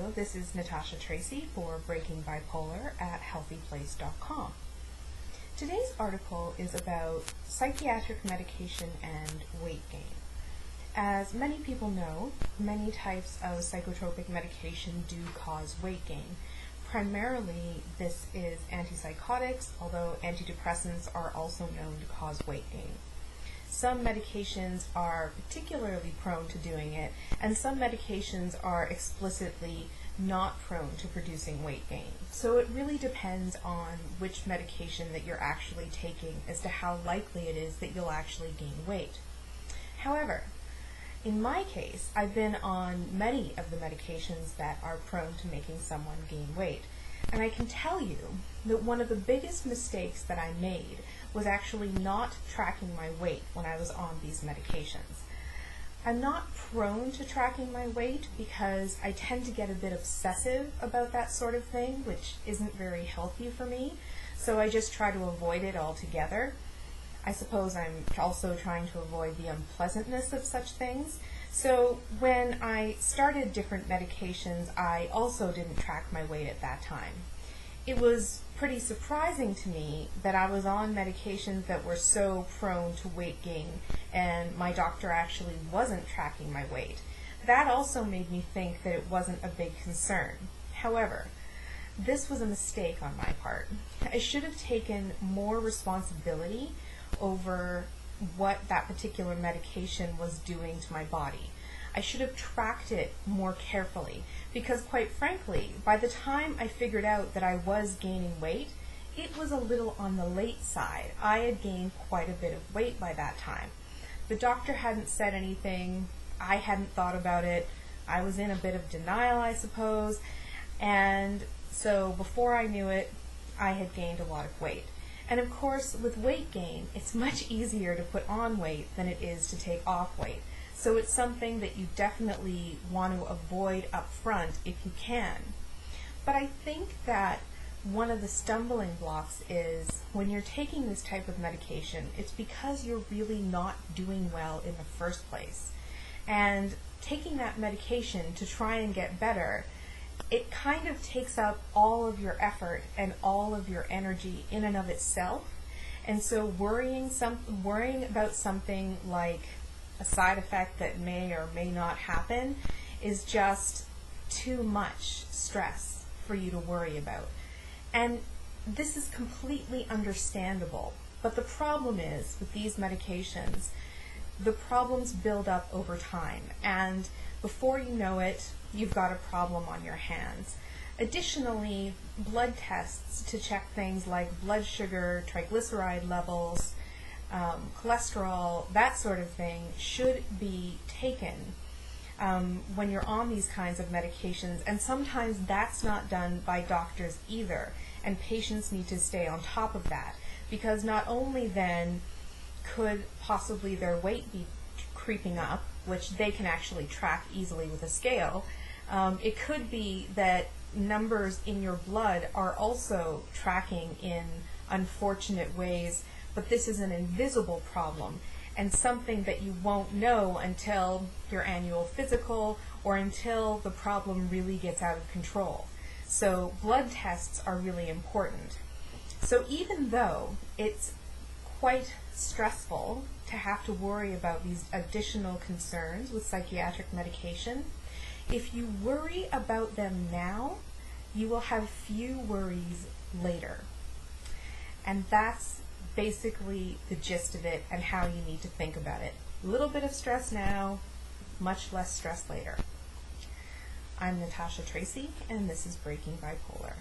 Hello, this is Natasha Tracy for Breaking Bipolar at HealthyPlace.com. Today's article is about psychiatric medication and weight gain. As many people know, many types of psychotropic medication do cause weight gain. Primarily, this is antipsychotics, although antidepressants are also known to cause weight gain. Some medications are particularly prone to doing it, and some medications are explicitly not prone to producing weight gain. So it really depends on which medication that you're actually taking as to how likely it is that you'll actually gain weight. However, in my case, I've been on many of the medications that are prone to making someone gain weight. And I can tell you that one of the biggest mistakes that I made was actually not tracking my weight when I was on these medications. I'm not prone to tracking my weight because I tend to get a bit obsessive about that sort of thing, which isn't very healthy for me, so I just try to avoid it altogether. I suppose I'm also trying to avoid the unpleasantness of such things. So when I started different medications, I also didn't track my weight at that time. It was pretty surprising to me that I was on medications that were so prone to weight gain and my doctor actually wasn't tracking my weight. That also made me think that it wasn't a big concern. However, this was a mistake on my part. I should have taken more responsibility over what that particular medication was doing to my body. I should have tracked it more carefully because, quite frankly, by the time I figured out that I was gaining weight, it was a little on the late side. I had gained quite a bit of weight by that time. The doctor hadn't said anything. I hadn't thought about it. I was in a bit of denial, I suppose, and so before I knew it, I had gained a lot of weight. And of course, with weight gain, it's much easier to put on weight than it is to take off weight. So it's something that you definitely want to avoid up front if you can. But I think that one of the stumbling blocks is when you're taking this type of medication, it's because you're really not doing well in the first place. And taking that medication to try and get better, it kind of takes up all of your effort and all of your energy in and of itself. And so worrying about something like a side effect that may or may not happen is just too much stress for you to worry about. And this is completely understandable. But the problem is, with these medications, the problems build up over time. And before you know it, you've got a problem on your hands. Additionally, blood tests to check things like blood sugar, triglyceride levels, cholesterol, that sort of thing should be taken when you're on these kinds of medications, and sometimes that's not done by doctors either, and patients need to stay on top of that, because not only then could possibly their weight be creeping up, which they can actually track easily with a scale, it could be that numbers in your blood are also tracking in unfortunate ways, but this is an invisible problem and something that you won't know until your annual physical or until the problem really gets out of control. So blood tests are really important. So even though it's quite stressful to have to worry about these additional concerns with psychiatric medication, if you worry about them now, you will have few worries later. And that's basically the gist of it and how you need to think about it. A little bit of stress now, much less stress later. I'm Natasha Tracy, and this is Breaking Bipolar.